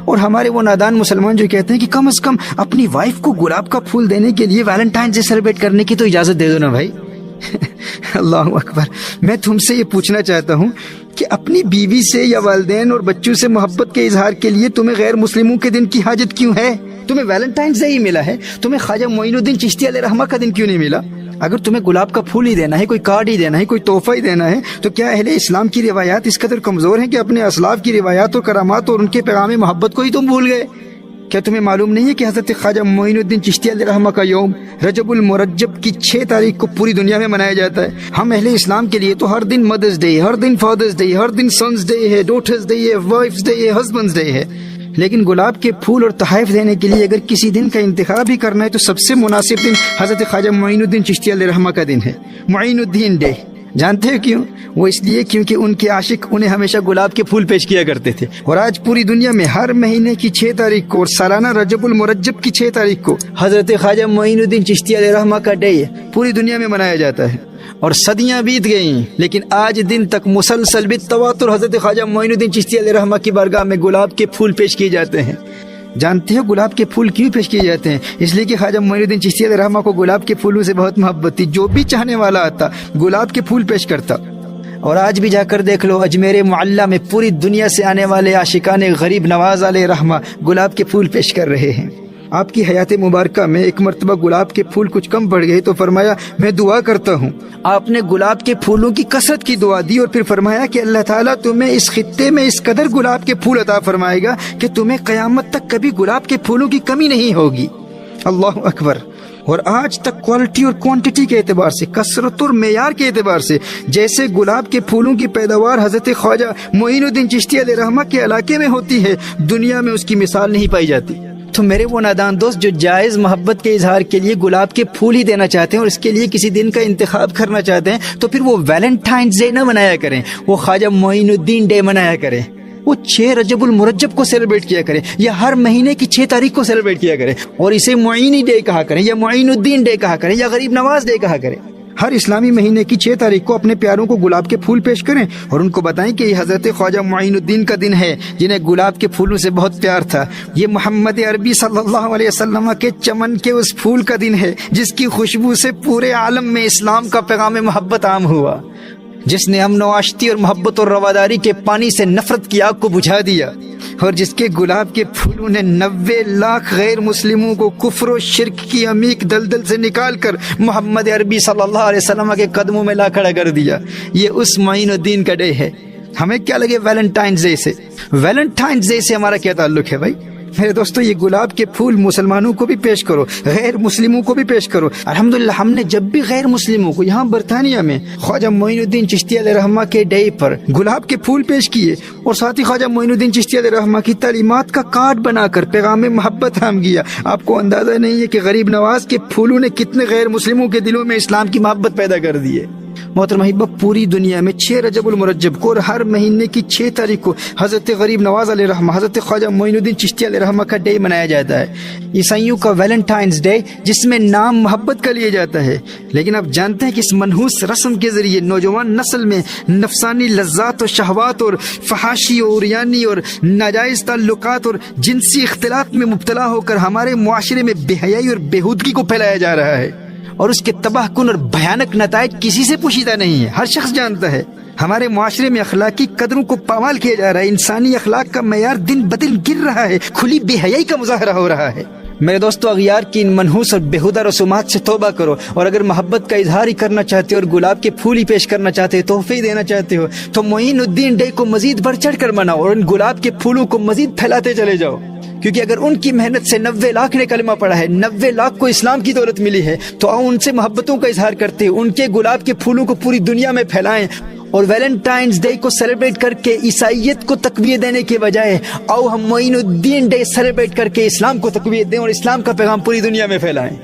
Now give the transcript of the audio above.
اور ہمارے وہ نادان مسلمان جو کہتے ہیں کہ کم از کم اپنی وائف کو گلاب کا پھول دینے کے لیے ویلنٹائن ڈے سیلیبریٹ کرنے کی تو اجازت دے دو نا بھائی. اللہ اکبر. میں تم سے یہ پوچھنا چاہتا ہوں کہ اپنی بیوی سے یا والدین اور بچوں سے محبت کے اظہار کے لیے تمہیں غیر مسلموں کے دن کی حاجت کیوں ہے؟ تمہیں ویلنٹائنز ڈے ہی ملا ہے, تمہیں خواجہ معین الدین چشتی علیہ رحمہ کا دن کیوں نہیں ملا؟ اگر تمہیں گلاب کا پھول ہی دینا ہے, کوئی کارڈ ہی دینا ہے, کوئی تحفہ ہی دینا ہے, تو کیا اہل اسلام کی روایات اس قدر کمزور ہیں کہ اپنے اسلاف کی روایات اور کرامات اور ان کے پیغام محبت کو ہی تم بھول گئے؟ کیا تمہیں معلوم نہیں ہے کہ حضرت خواجہ معین الدین چشتی علیہ رحمہ کا یوم رجب المرجب کی 6 تاریخ کو پوری دنیا میں منایا جاتا ہے؟ ہم اہل اسلام کے لیے تو ہر دن مدرس ڈے, ہر دن فادرس ڈے, ہر دن سنس ڈے ہے, ڈاٹرز ڈے ہے, وائفز ڈے ہے, ہسبینڈز ڈے ہے. لیکن گلاب کے پھول اور تحائف دینے کے لیے اگر کسی دن کا انتخاب ہی کرنا ہے تو سب سے مناسب دن حضرت خواجہ معین الدین چشتی علیہ رحمہ کا دن ہے, معین الدین ڈے. جانتے ہو کیوں؟ وہ اس لیے کیونکہ ان کے عاشق انہیں ہمیشہ گلاب کے پھول پیش کیا کرتے تھے. اور آج پوری دنیا میں ہر مہینے کی 6 تاریخ کو اور سالانہ رجب المرجب کی 6 تاریخ کو حضرت خواجہ معین الدین چشتی علیہ رحمہ کا ڈے پوری دنیا میں منایا جاتا ہے. اور صدیاں بیت گئیں لیکن آج دن تک مسلسل بالتواتر حضرت خواجہ معین الدین چشتی علیہ رحمہ کی بارگاہ میں گلاب کے پھول پیش کیے جاتے ہیں. جانتے ہو گلاب کے پھول کیوں پیش کیے جاتے ہیں؟ اس لیے کہ خواجہ معین الدین چشتی علیہ رحمہ کو گلاب کے پھولوں سے بہت محبت تھی. جو بھی چاہنے والا آتا گلاب کے پھول پیش کرتا. اور آج بھی جا کر دیکھ لو, اجمیر معلیٰ میں پوری دنیا سے آنے والے عاشقان غریب نواز علیہ رحمہ گلاب کے پھول پیش کر رہے ہیں. آپ کی حیات مبارکہ میں ایک مرتبہ گلاب کے پھول کچھ کم پڑ گئے تو فرمایا میں دعا کرتا ہوں. آپ نے گلاب کے پھولوں کی کثرت کی دعا دی اور پھر فرمایا کہ اللہ تعالیٰ تمہیں اس خطے میں اس قدر گلاب کے پھول عطا فرمائے گا کہ تمہیں قیامت تک کبھی گلاب کے پھولوں کی کمی نہیں ہوگی. اللہ اکبر. اور آج تک کوالٹی اور کوانٹٹی کے اعتبار سے, کثرت اور معیار کے اعتبار سے جیسے گلاب کے پھولوں کی پیداوار حضرت خواجہ معین الدین چشتی علیہ رحمہ کے علاقے میں ہوتی ہے, دنیا میں اس کی مثال نہیں پائی جاتی. تو میرے وہ نادان دوست جو جائز محبت کے اظہار کے لیے گلاب کے پھول ہی دینا چاہتے ہیں اور اس کے لیے کسی دن کا انتخاب کرنا چاہتے ہیں, تو پھر وہ ویلنٹائنز ڈے نہ منایا کریں, وہ خواجہ معین الدین ڈے منایا کریں. وہ 6 رجب المرجب کو سیلیبریٹ کیا کریں یا ہر مہینے کی 6 تاریخ کو سیلیبریٹ کیا کریں, اور اسے معینی ڈے کہا کریں یا معین الدین ڈے کہا کریں یا غریب نواز ڈے کہا کریں. ہر اسلامی مہینے کی 6 تاریخ کو اپنے پیاروں کو گلاب کے پھول پیش کریں اور ان کو بتائیں کہ یہ حضرت خواجہ معین الدین کا دن ہے جنہیں گلاب کے پھولوں سے بہت پیار تھا. یہ محمد عربی صلی اللہ علیہ وسلم کے چمن کے اس پھول کا دن ہے جس کی خوشبو سے پورے عالم میں اسلام کا پیغام محبت عام ہوا, جس نے امن و آشتی اور محبت اور رواداری کے پانی سے نفرت کی آگ کو بجھا دیا, اور جس کے گلاب کے پھولوں نے 90 لاکھ غیر مسلموں کو کفر و شرک کی عمیق دلدل سے نکال کر محمد عربی صلی اللہ علیہ وسلم کے قدموں میں لا کھڑا کر دیا. یہ اس معین الدین کا ڈے ہے. ہمیں کیا لگے ویلنٹائنز ڈے سے؟ ویلنٹائنز ڈے سے ہمارا کیا تعلق ہے بھائی؟ میرے دوستو, یہ گلاب کے پھول مسلمانوں کو بھی پیش کرو, غیر مسلموں کو بھی پیش کرو. الحمدللہ ہم نے جب بھی غیر مسلموں کو یہاں برطانیہ میں خواجہ معین الدین چشتی علیہ رحمہ کے ڈے پر گلاب کے پھول پیش کیے اور ساتھ ہی خواجہ معین الدین چشتی علیہ رحمہ کی تعلیمات کا کارڈ بنا کر پیغام محبت عام کیا. آپ کو اندازہ نہیں ہے کہ غریب نواز کے پھولوں نے کتنے غیر مسلموں کے دلوں میں اسلام کی محبت پیدا کر دی ہے. محترم احباب, پوری دنیا میں 6 رجب المرجب کو اور ہر مہینے کی 6 تاریخ کو حضرت غریب نواز علیہ رحمہ, حضرت خواجہ معین الدین چشتی علیہ رحمہ کا ڈے منایا جاتا ہے. عیسائیوں کا ویلنٹائنز ڈے جس میں نام محبت کا لیا جاتا ہے. لیکن آپ جانتے ہیں کہ اس منحوس رسم کے ذریعے نوجوان نسل میں نفسانی لذات و شہوات اور فحاشی اور عریانی اور ناجائز تعلقات اور جنسی اختلاط میں مبتلا ہو کر ہمارے معاشرے میں بے حیائی اور بےہودگی کو پھیلایا جا رہا ہے, اور اس کے تباہ کن اور بھیانک نتائج کسی سے پوشیدہ نہیں ہے. ہر شخص جانتا ہے ہمارے معاشرے میں اخلاقی قدروں کو پامال کیا جا رہا ہے, انسانی اخلاق کا معیار دن بدن گر رہا ہے, کھلی بے حیائی کا مظاہرہ ہو رہا ہے. میرے دوستو, اغیار کی ان منحوس اور بےہودہ رسومات سے توبہ کرو, اور اگر محبت کا اظہار ہی کرنا چاہتے ہو اور گلاب کے پھول ہی پیش کرنا چاہتے ہو, تحفے ہی دینا چاہتے ہو, تو معین الدین ڈے کو مزید بڑھ چڑھ کر مناؤ اور ان گلاب کے پھولوں کو مزید پھیلاتے چلے جاؤ. کیونکہ اگر ان کی محنت سے 90 لاکھ نے کلمہ پڑھا ہے, 90 لاکھ کو اسلام کی دولت ملی ہے, تو آؤ ان سے محبتوں کا اظہار کرتے ان کے گلاب کے پھولوں کو پوری دنیا میں پھیلائیں, اور ویلنٹائنز ڈے کو سیلیبریٹ کر کے عیسائیت کو تقویت دینے کے بجائے آؤ ہم معین الدین ڈے سیلیبریٹ کر کے اسلام کو تقویت دیں اور اسلام کا پیغام پوری دنیا میں پھیلائیں.